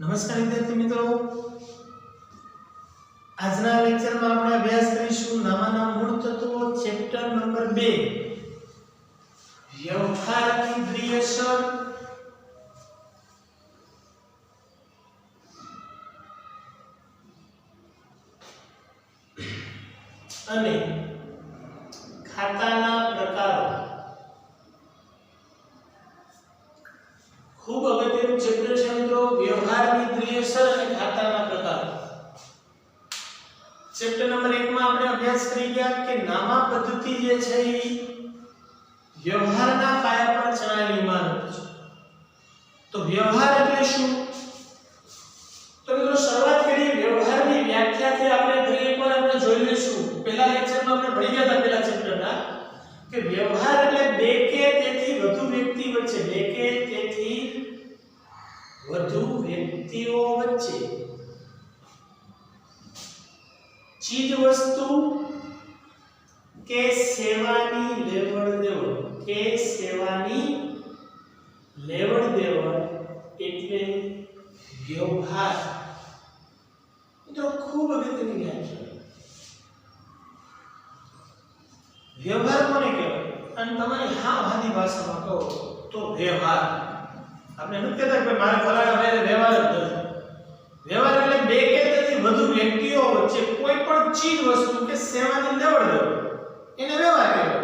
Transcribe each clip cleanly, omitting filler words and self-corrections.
નમસ્કાર વિદ્યાર્થી મિત્રો, આજના લેક્ચરમાં આપણે અભ્યાસ કરીશું નામાના મૂળ તત્વો ચેપ્ટર નંબર 2 વ્યવહારથી દ્વિઅસર અને ખાતાના પ્રકારો. ખૂબ અગત્યનું ચેપ્ટર છે મિત્રો, વ્યવહારની દ્વિઅસર અને ખાતાના પ્રકારો. ચેપ્ટર નંબર 1 માં આપણે અભ્યાસ કરી ગયા કે નામા પદ્ધતિ જે છે એ વ્યવહારના પાયા પર ચણાયેલી ઇમારત છે. તો વ્યવહાર એટલે શું? તો મિત્રો શરૂઆત કરીએ વ્યવહારની વ્યાખ્યાથી. આપણે ફરી એકવાર આપણે જોઈ લઈશું. પહેલા લેક્ચરમાં આપણે ભણી ગયા હતા પહેલા ચેપ્ટરના કે વ્યવહાર એટલે બે કે તેથી વધુ વ્યક્તિ વચ્ચે, બે કે તેથી વધુ વ્યક્તિઓ વચ્ચે ચીજ વસ્તુ કે સેવાની લેવડ દેવડ, કે સેવાની લેવડ દેવડ એટલે વ્યવહાર. તો ખૂબ અગત્યની વ્યાખ્યા. વ્યવહાર કોને કહેવાય? અને તમારી હાદી ભાષામાં કહો તો વ્યવહાર. આપણે નથી કહેતા કે મારે ફલાણા ભાઈને વ્યવહાર જ નથી. વ્યવહાર એટલે બે કે તેથી વધુ વ્યક્તિઓ વચ્ચે કોઈ પણ ચીજ વસ્તુ કે સેવાની લેવડ દેવડ એને વ્યવહાર કહેવાય.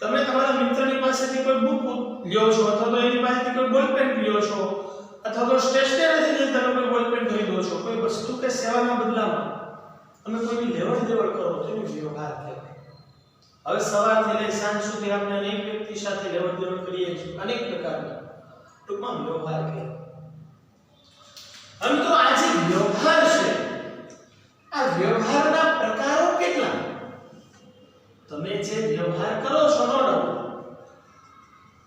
તમે તમારા મિત્રની પાસેથી કોઈ બુક લ્યો છો, અથવા તો એની પાસેથી કોઈ બોલ પેન લ્યો છો, અથવા તો સ્ટેશનરીથી તમે કોઈ બોલ પેન ખરીદો છો, કોઈ વસ્તુ કે સેવાના બદલામાં તમે કોઈની લેવડ દેવડ કરો તો એને વ્યવહાર કહેવાય. હવે સવારથી લઈ સાંજ સુધી આપણે અનેક વ્યક્તિ સાથે લેવડ દેવડ કરીએ છીએ, અનેક પ્રકારના, ટૂંકમાં વ્યવહાર કહેવાય. તો આ જે વ્યવહાર છે, આ વ્યવહારના પ્રકારો કેટલા? તમે જે વ્યવહાર કરો છો નો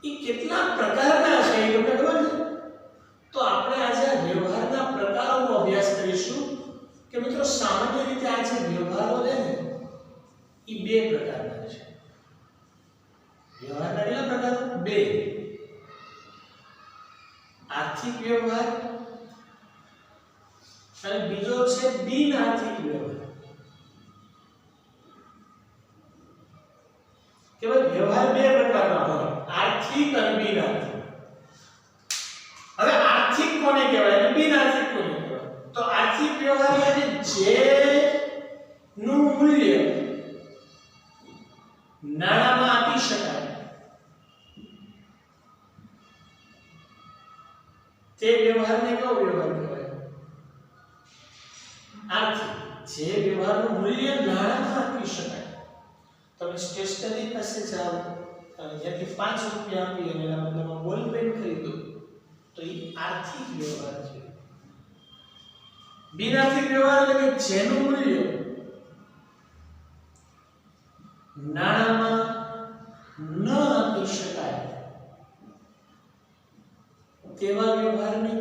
એ કેટલા પ્રકારના છે એ તમને ખબર છે? તો આપણે આજે આ વ્યવહારના પ્રકારોનો અભ્યાસ કરીશું કે મિત્રો સામાન્ય રીતે આ જે વ્યવહારો છે ને એ બે પ્રકારના છે. વ્યવહારના કેટલા પ્રકારો? બે. આર્થિક વ્યવહાર અને બીજો છે બિન આર્થિક વ્યવહાર. કે ભાઈ વ્યવહાર બે પ્રકારના હોય, આર્થિક અને બિન આર્થિક. હવે આર્થિક કોને કહેવાય અને બિન આર્થિક કોને કહેવાય? તો આર્થિક વ્યવહાર એટલે જે નું મૂલ્ય નાણામાં આપી શકાય તે વ્યવહારને કયો વ્યવહાર કહેવાય? આર્થિક. જે વ્યવહારનું મૂલ્ય નાણામાં આપી શકાય. તમે સ્ટેશનરી પાસે જાઓ અને ત્યાંથી 5 રૂપિયા આપી અને એના બદલામાં બોલ પેન ખરીદો તો એ આર્થિક વ્યવહાર છે. બિન આર્થિક વ્યવહાર એટલે કે જેનું મૂલ્ય નાણામાં ન આપી શકાય તેવા વ્યવહારને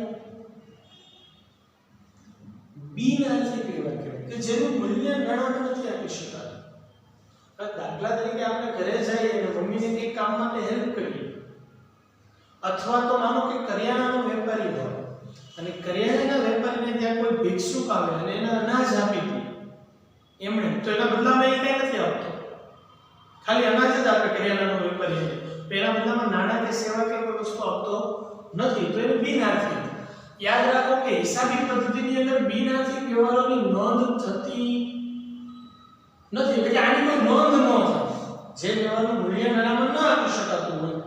બિન આર્થિક વ્યવહાર કહેવાય, કે જેનું મૂલ્ય નાણામાં નથી આપી શકાતું. દાખલા તરીકે આપણે ઘરે જઈએ અને મમ્મીને કંઈક કામ માટે હેલ્પ કરીએ, અથવા તો માનો કે કરિયાણાનો વેપારી હોય અને કરિયાણાના વેપારીને ત્યાં કોઈ ભિક્ષુક આવે અને એને અનાજ આપી દે એમણે, તો એના બદલામાં એ કંઈ નથી આપતો, ખાલી અનાજ જ આપે કરિયાણાનો વેપારી. તો એના બદલામાં નાણાં કે સેવા કે કોઈ વસ્તુ આપતો નથી, તો એને બિન આર્થિક. યાદ રાખો કે હિસાબી પદ્ધતિની અંદર બિન આર્થિક વ્યવહારોની નોંધ થતી નથી, એટલે કે આની કોઈ નોંધ ન થાય. જે વ્યવહારનું મૂલ્ય નાણામાં ન આપી શકાતું હોય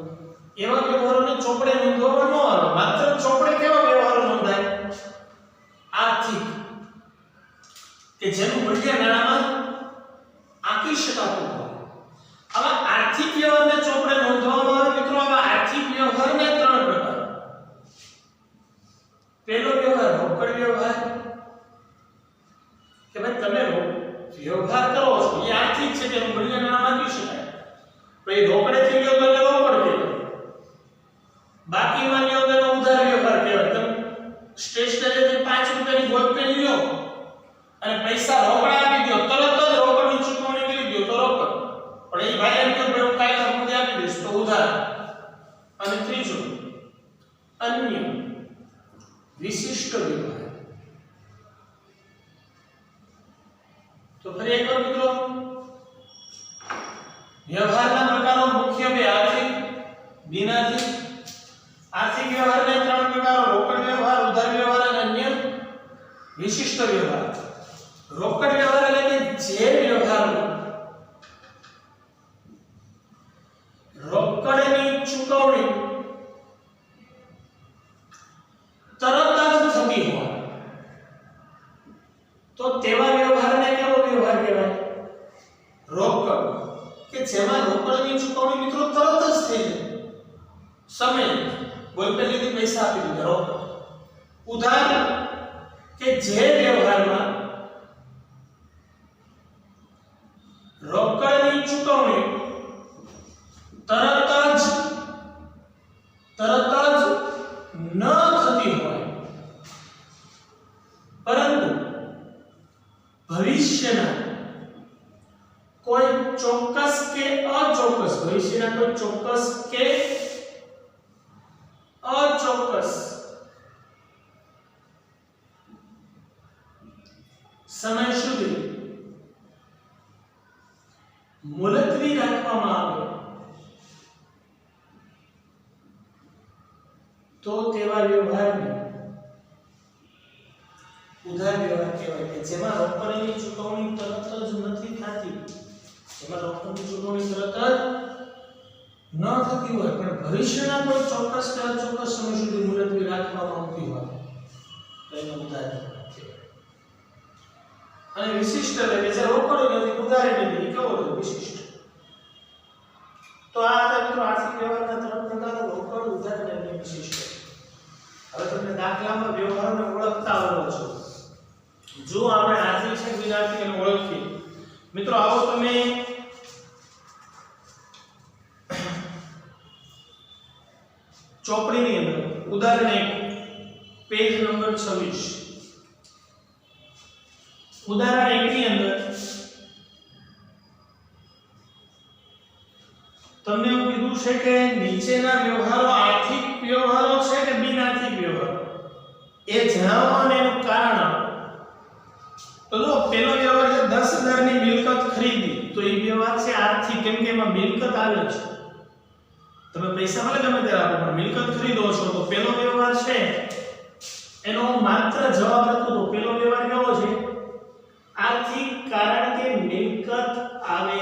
એવા વ્યવહારોને ચોપડે નોંધવામાં ન આવે. માત્ર ચોપડે કેવા વ્યવહારો નોંધાય? આર્થિક, કે જેનું મૂલ્ય નાણામાં આપી શકાતું હોય. હવે આર્થિક વ્યવહારને ચોપડે નોંધવામાં આવે મિત્રો. આવા આર્થિક વ્યવહારના 3 પ્રકાર. પહેલો વ્યવહાર રોકડ વ્યવહાર, કે ભાઈ તમે વ્યવહાર કરો છો એ આર્થિક છે, તેનું મૂલ્ય નાણામાં આપી શકાય. પછી રોકડેથી લ્યો તો એને રોકડ કહેવાય. બાકીમાં લ્યો તો એનો ઉધાર વ્યવહાર કહેવાય. તમે સ્ટેશનરીથી 5 રૂપિયાની બોલ પેન લ્યો અને પૈસા રોકડા આપી દો, તરત જ રોકડની ચૂકવણી કરી દો તો રોકડ. પણ એ ભાઈ એમ કે હું કાયદા મુજબ આપી દઈશ તો ઉધાર. અને ત્રીજો અન્ય વિશિષ્ટ વ્યવહાર. તો ફરી એકવાર મિત્રો, વ્યવહારના પ્રકારો મુખ્ય બે: આર્થિક, બિનઆર્થિક. આર્થિક વ્યવહારના ત્રણ પ્રકારો: રોકડ વ્યવહાર, ઉધાર વ્યવહાર અને અન્ય વિશિષ્ટ વ્યવહાર. રોકડ વ્યવહાર એટલે કે જે વ્યવહારમાં રોકડની ચૂકવણી તરત જ થતી હોય તો તેવા વ્યવહારને કેવો વ્યવહાર કહેવાય? રોકડ. કે જેમાં રોકડની ચૂકવણી મિત્રો તરત જ થઈ જાય. સમય કોઈ પહેલેથી પૈસા આપી દીધા, રોકડ. ઉધાર કે જે વ્યવહારમાં રોકડની ચૂકવણી તરત જ ન થતી હોય પરંતુ ભવિષ્યના કોઈ ચોક્કસ કે અચોક્કસ સમય સુધી મુલતવી રાખવામાં આવે તો તેવા વ્યવહારને ઉધાર વ્યવહાર કહેવાય. કે જેમાં રોકડની ચૂકવણી તરત જ નથી થતી, જેમાં રોકડની ચૂકવણી તરત જ ન થતી હોય પણ ભવિષ્યના કોઈ ચોક્કસ કે અચોક્કસ સમય સુધી મુલતવી રાખવામાં આવતી હોય તો એને ઉધાર વ્યવહાર કહેવાય. અને વિશિષ્ટ એટલે કે જે રોકડ નથી, ઉધાર નથી, કેવો છે? વિશિષ્ટ. તો આ હતા મિત્રો આર્થિક વ્યવહારના ત્રણ પ્રકારો: રોકડ, ઉધાર અને અન્ય વિશિષ્ટ. હવે તમને દાખલામાં વ્યવહારોને ઓળખતા આવડો છો. જો આપણે આર્થિક છે બિનઆર્થિક એને ઓળખીએ. મિત્રો આવો તમે ચોપડીની અંદર ઉદાહરણ 1 પેજ નંબર 26. ઉદાહરણ 1 ની અંદર તમને એવું કીધું છે કે નીચેના વ્યવહારો આર્થિક વ્યવહારો છે કે બિનઆર્થિક વ્યવહારો એ જણાવો અને એનું કારણ આપો. તો જો પહેલો વ્યવહાર છે 10,000 ની મિલકત ખરીદી, તો એ વ્યવહાર છે આર્થિક, કેમ કે એમાં મિલકત આવે છે. તમે પૈસા ભલે ગમે ત્યારે આપો પણ મિલકત ખરીદો છો તો પહેલો વ્યવહાર છે એનો માત્ર જવાબ લખો તો પહેલો વ્યવહાર કેવો છે? આર્થિક, કારણ કે મિલકત આવે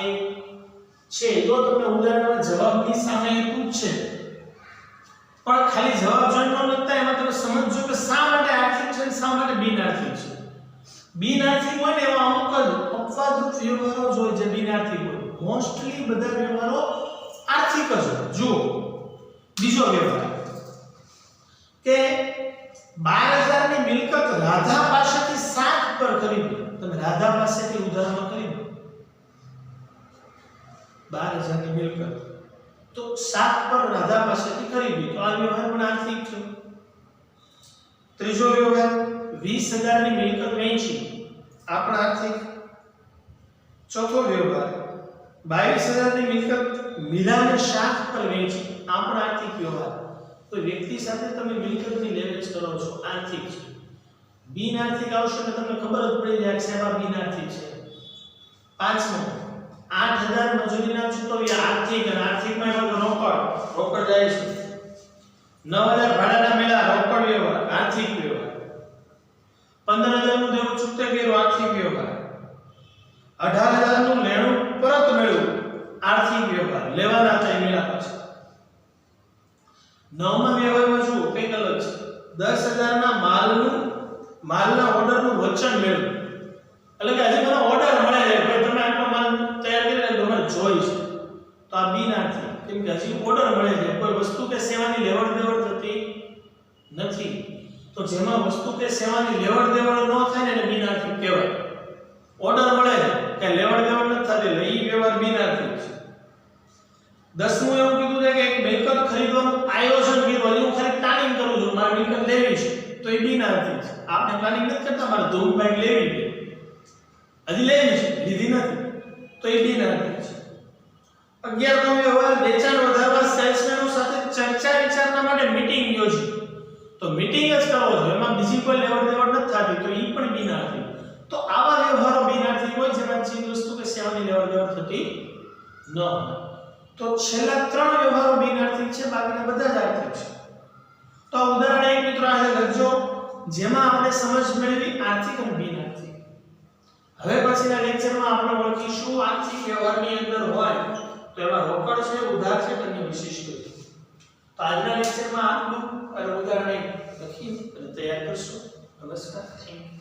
છે. જો તમને ઉદાહરણમાં જવાબની સામે પૂછે પણ ખાલી જવાબ જોઈને ન લખતા, એમાં તમે સમજો કે શા માટે આર્થિક છે અને શા માટે બિનઆર્થિક છે. બિનઆર્થિક હોય ને એવા અમુક જ અપવાદરૂપ વ્યવહારો જ હોય જે બિનઆર્થિક હોય. મોસ્ટલી બધા વ્યવહારો આર્થિક જ હોય. જુઓ બીજો વ્યવહાર કે 12,000 ની મિલકત રાધા પાસેથી 7 પર ખરીદી. તમે રાધા પાસેથી ઉધારમાં ખરીદો 12,000 ની મિલકત, તો 7 પર રાધા પાસેથી ખરીદી, તો આ વ્યવહાર પણ આર્થિક છે. ત્રીજો વ્યવહાર 20,000 ની મિલકત વેચી, આ પણ આર્થિક. ચોથો વ્યવહાર 22,000 ની મિલકત મીરાને શાક પર વેચી, આ પણ આર્થિક વ્યવહાર. કોઈ વ્યક્તિ સાથે તમે મિલકતની લેવેચ કરો છો, આર્થિક છે. બિનઆર્થિક આવશે તો તમને ખબર જ પડી જાય કે આ બિનઆર્થિક છે. પાંચમો 8,000 મજૂરીના ચૂકવ્યા, આર્થિક. અને આર્થિકમાં એનો રોકડ જાય છે. 9,000 ભાડાના મેળા, રોકડ વ્યવહાર, આર્થિક વ્યવહાર. 15,000 નું દેવું ચૂકતે કર્યું, આર્થિક વ્યવહાર. 18,000 નું લેણું પરત મેળવું, આર્થિક વ્યવહાર. લેવાના હતા મેળા પછી. 9મા વ્યવહારમાં જુઓ કઈક અલગ છે. 10,000 ના માલના ઓર્ડરનું વચન મેળવું. એટલે કે હજી મને ઓર્ડર મળે છે, ભાઈ તમે આટલો માલ તૈયાર કરીને તમારે જોઈ છે, તો આ બિનઆર્થિક, કેમ કે હજી ઓર્ડર મળે છે. કોઈ વસ્તુ કે સેવાની લેવડ દેવડ થતી નથી. તો જેમાં વસ્તુ કે સેવાની લેવડ દેવડ ન થાય ને એને બિનઆર્થિક કહેવાય. ઓર્ડર મળે છે કે લેવડ દેવડ નથી થતી, એટલે એ વ્યવહાર બિનઆર્થિક છે. 10મું એવું કીધું છે કે એક મિલકત ખરીદવાનું આયોજન કર્યું, હજી હું ખાલી પ્લાનિંગ કરું છું, મારે મિલકત લેવી છે, તો એ બિનઆર્થિક છે. આપણે પ્લાનિંગ નથી કરતા, મારે ધૂમ બાઇક લેવી છે, હજી લેવી છે, લીધી નથી, તો એ બિનઆર્થિક છે. 11મો વ્યવહાર વેચાણ વધારવા સેલ્સમેનો સાથે ચર્ચા વિચારણા માટે મીટિંગ યોજી, તો મીટિંગ જ કરો છો, એમાં બીજી કોઈ લેવડ દેવડ નથી થતી, તો ઈ પણ બિનઆર્થિક. તો આવા વ્યવહારો બિનઆર્થિક હોય જેમાં ચીજ વસ્તુ કે સેવાની લેવડ દેવડ થતી ન હોય. તો છેલ્લા 3 વ્યવહારો બિનઆર્થિક છે, બાકીના બધા જ આર્થિક છે. તો આ ઉદાહરણ એક મિત્રો આજે લખજો જેમાં આપણે સમજ મેળવી આર્થિક અને બિનઆર્થિક. હવે પછીના લેક્ચરમાં આપણે ઓળખીશું આર્થિક વ્યવહારની અંદર હોય તો એમાં રોકડ છે, ઉધાર છે, અન્ય વિશિષ્ટ છે. તો આજના લેક્ચરમાં આટલું અને ઉદાહરણ એક લખી અને તૈયાર કરશું. નમસ્કાર, થેન્ક યુ.